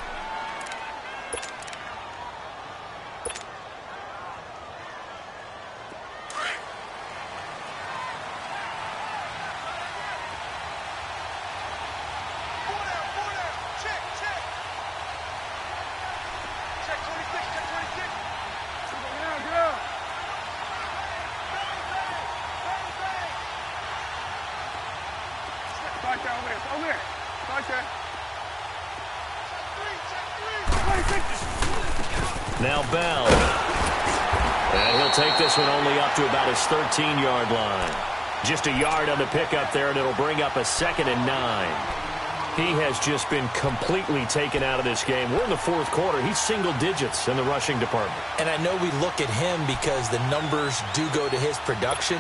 Now Bell. And he'll take this one only up to about his 13-yard line. Just a yard on the pickup there, and it'll bring up a 2nd and 9. He has just been completely taken out of this game. We're in the fourth quarter. He's single digits in the rushing department. And I know we look at him because the numbers do go to his production,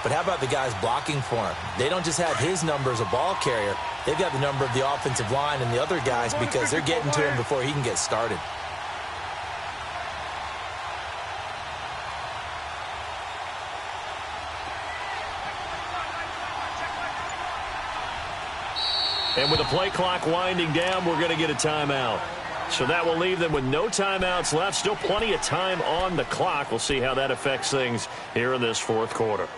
but how about the guys blocking for him? They don't just have his number as a ball carrier. They've got the number of the offensive line and the other guys because they're getting to him before he can get started. And with the play clock winding down, we're going to get a timeout. So that will leave them with no timeouts left. Still plenty of time on the clock. We'll see how that affects things here in this fourth quarter.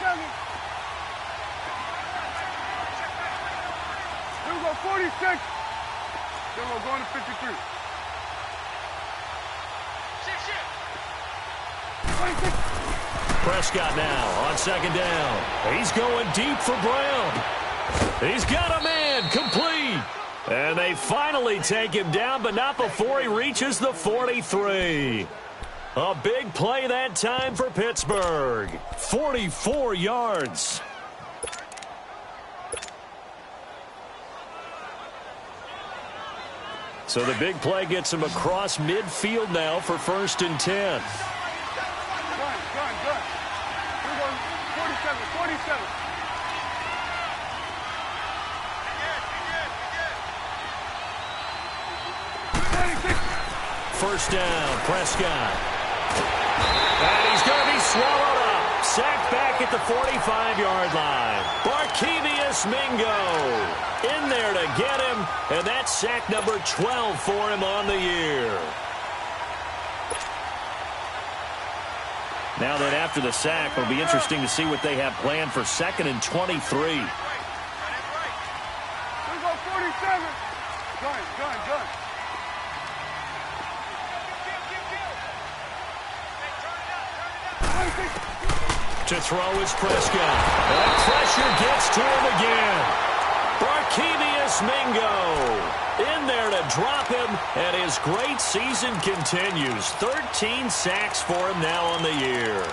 Gun. Here we go, 46. Then we're going to 53. 26. Prescott now on second down. He's going deep for Brown. He's got a man, complete. And they finally take him down, but not before he reaches the 43. A big play that time for Pittsburgh. 44 yards. So the big play gets him across midfield now for 1st and 10. Gun. Here we go, 47. First down, Prescott. And he's going to be swallowed up. Sacked back at the 45-yard line. Barkevious Mingo in there to get him. And that's sack number 12 for him on the year. Now that after the sack, it'll be interesting to see what they have planned for 2nd and 23. Here we go, 47. Gun. To throw is Prescott. That pressure gets to him again. Barkevious Mingo in there to drop him, and his great season continues. 13 sacks for him now on the year.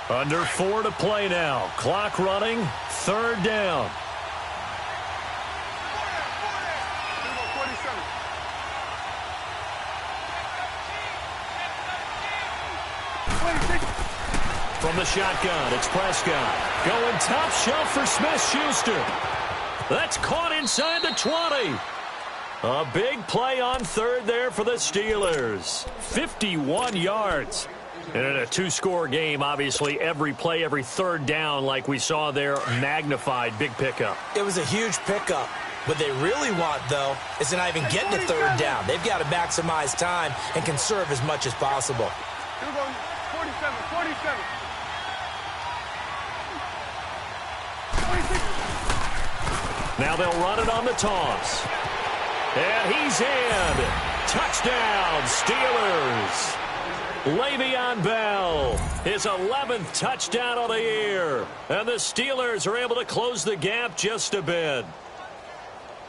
Under 4 to play now. Clock running. 3rd down. From the shotgun, it's Prescott. Going top shelf for Smith-Schuster. That's caught inside the 20. A big play on 3rd there for the Steelers. 51 yards. And in a 2-score game, obviously, every play, every 3rd down, like we saw there, magnified. Big pickup. It was a huge pickup. What they really want, though, is to not even get to 3rd down. They've got to maximize time and conserve as much as possible. Here we go, 47. Now they'll run it on the toss. And he's in. Touchdown, Steelers. Le'Veon Bell, his 11th touchdown of the year. And the Steelers are able to close the gap just a bit.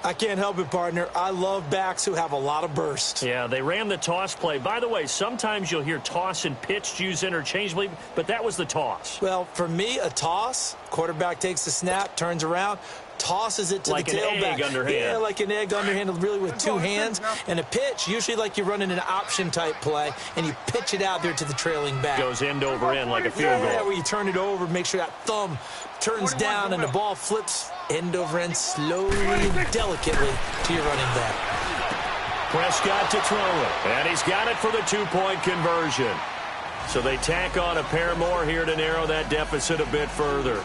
I can't help it, partner. I love backs who have a lot of burst. Yeah, they ran the toss play. By the way, sometimes you'll hear toss and pitch used interchangeably, but that was the toss. Well, for me, a toss, quarterback takes the snap, turns around, tosses it to like the tailback. Like an egg underhand. Yeah, like an egg underhand, really with 2 hands. And a pitch, usually like you're running an option-type play, and you pitch it out there to the trailing back. Goes end over end like a field goal. Yeah, where you turn it over, make sure that thumb turns down, and the ball flips end over end slowly and delicately to your running back. Prescott to throw it, and he's got it for the 2-point conversion. So they tack on a pair more here to narrow that deficit a bit further.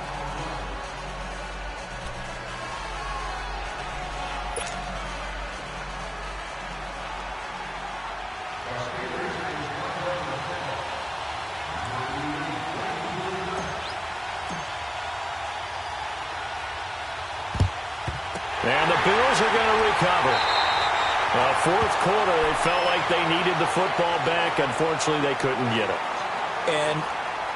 Bills are going to recover. Fourth quarter, they felt like they needed the football back. Unfortunately, they couldn't get it. And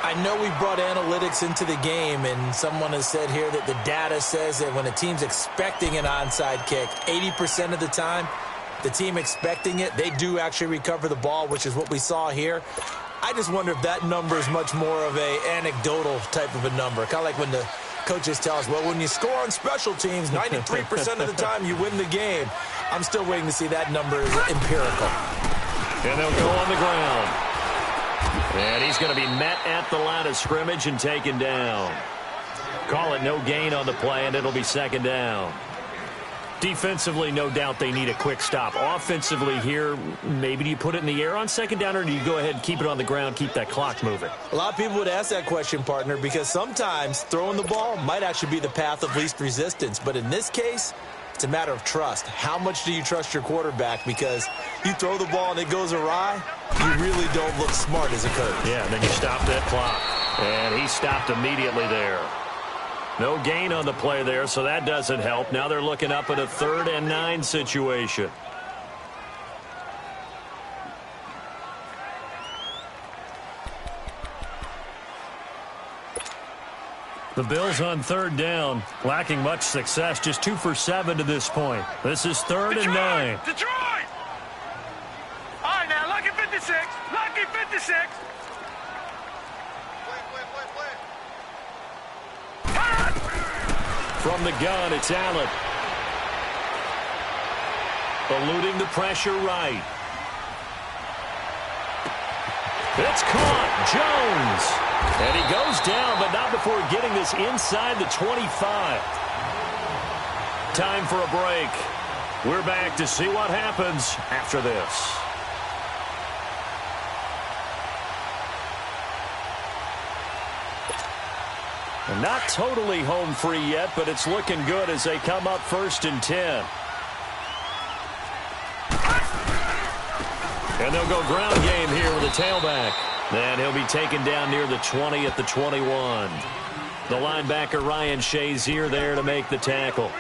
I know we brought analytics into the game, and someone has said here that the data says that when a team's expecting an onside kick, 80% of the time, the team expecting it, they do actually recover the ball, which is what we saw here. I just wonder if that number is much more of a anecdotal type of a number. Kind of like when the coaches tell us, well, when you score on special teams, 93% of the time you win the game. I'm still waiting to see that number is empirical. And they'll go on the ground. And he's going to be met at the line of scrimmage and taken down. Call it no gain on the play, and it'll be second down. Defensively, no doubt they need a quick stop. Offensively here, maybe do you put it in the air on second down, or do you go ahead and keep it on the ground, keep that clock moving? A lot of people would ask that question, partner, because sometimes throwing the ball might actually be the path of least resistance. But in this case, it's a matter of trust. How much do you trust your quarterback? Because you throw the ball and it goes awry, you really don't look smart as a coach. Yeah, and then you stop that clock. And he stopped immediately there. No gain on the play there, so that doesn't help. Now they're looking up at a 3rd and 9 situation. The Bills on 3rd down, lacking much success, just 2 for 7 to this point. This is 3rd and 9. Detroit! All right, now, lucky 56. Lucky 56. From the gun, it's Allen. Eluding the pressure right. It's caught. Jones. And he goes down, but not before getting this inside the 25. Time for a break. We're back to see what happens after this. And not totally home free yet, but it's looking good as they come up 1st and 10. And they'll go ground game here with a tailback. And he'll be taken down near the 20 at the 21. The linebacker Ryan Shazier there to make the tackle.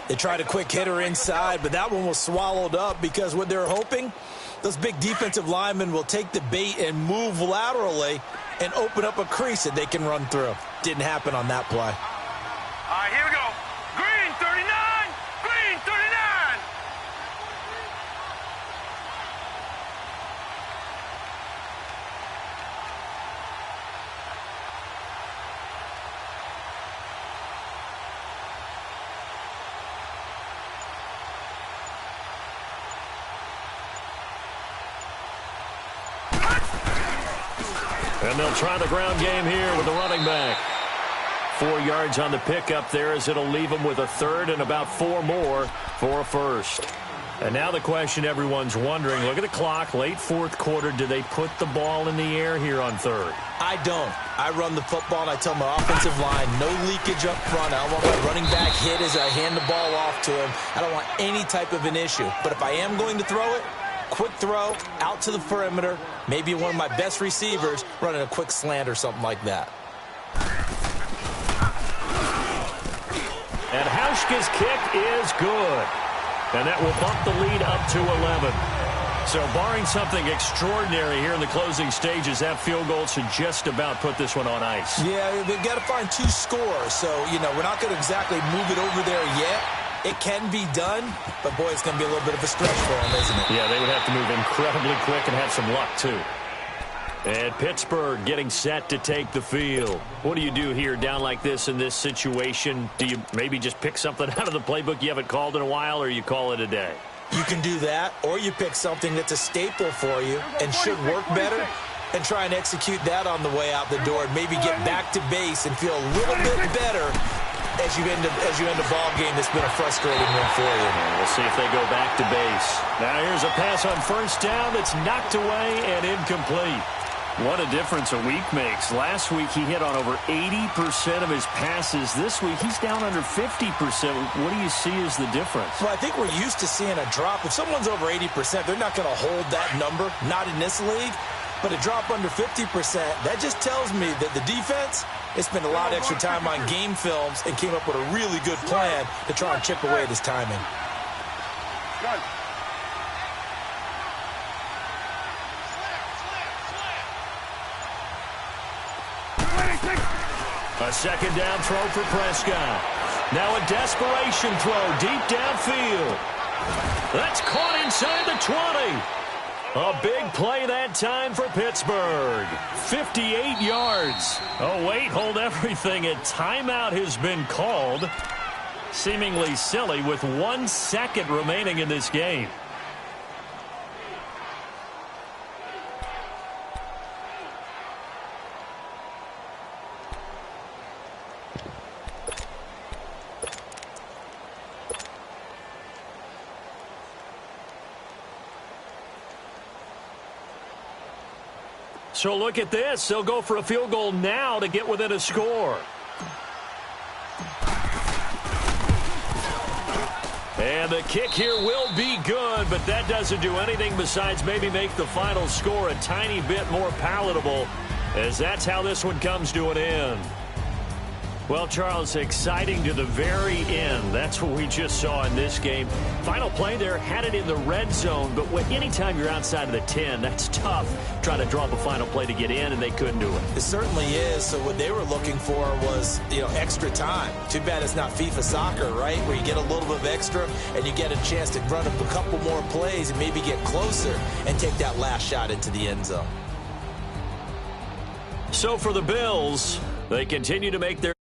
They tried a quick hitter inside, but that one was swallowed up because what they're hoping, those big defensive linemen will take the bait and move laterally and open up a crease that they can run through. Didn't happen on that play. All right, here we go. Green 39. Green 39. And they'll try the ground game here with the running back. 4 yards on the pickup there as it'll leave them with a 3rd and about 4 more for a 1st. And now the question everyone's wondering, look at the clock, late 4th quarter, do they put the ball in the air here on 3rd? I don't. I run the football and I tell my offensive line, no leakage up front. I don't want my running back hit as I hand the ball off to him. I don't want any type of an issue. But if I am going to throw it, quick throw, out to the perimeter, maybe one of my best receivers running a quick slant or something like that. And Hauschka's kick is good. And that will bump the lead up to 11. So barring something extraordinary here in the closing stages, that field goal should just about put this one on ice. Yeah, they've got to find 2 scores. So, we're not going to exactly move it over there yet. It can be done, but, boy, it's going to be a little bit of a stretch for them, isn't it? Yeah, they would have to move incredibly quick and have some luck, too. And Pittsburgh getting set to take the field. What do you do here down like this in this situation? Do you maybe just pick something out of the playbook you haven't called in a while, or you call it a day? You can do that, or you pick something that's a staple for you and should work better and try and execute that on the way out the door and maybe get back to base and feel a little bit better as you end a ball game that's been a frustrating one for you. We'll see if they go back to base. Now here's a pass on 1st down that's knocked away and incomplete. What a difference a week makes. Last week he hit on over 80% of his passes. This week he's down under 50%. What do you see as the difference? Well, I think we're used to seeing a drop. If someone's over 80%, they're not going to hold that number, not in this league. But a drop under 50%, that just tells me that the defense has spent a lot of extra time on game films and came up with a really good plan to try and chip away this timing. Gun. A second down throw for Prescott. Now a desperation throw deep downfield. That's caught inside the 20. A big play that time for Pittsburgh. 58 yards. Oh, wait, hold everything. A timeout has been called. Seemingly silly with 1 second remaining in this game. So look at this. They'll go for a field goal now to get within a score. And the kick here will be good, but that doesn't do anything besides maybe make the final score a tiny bit more palatable, as that's how this one comes to an end. Well, Charles, exciting to the very end. That's what we just saw in this game. Final play there, had it in the red zone, but anytime you're outside of the 10, that's tough. Trying to draw up a final play to get in, and they couldn't do it. It certainly is. So what they were looking for was, extra time. Too bad it's not FIFA soccer, right, where you get a little bit of extra and you get a chance to run up a couple more plays and maybe get closer and take that last shot into the end zone. So for the Bills, they continue to make their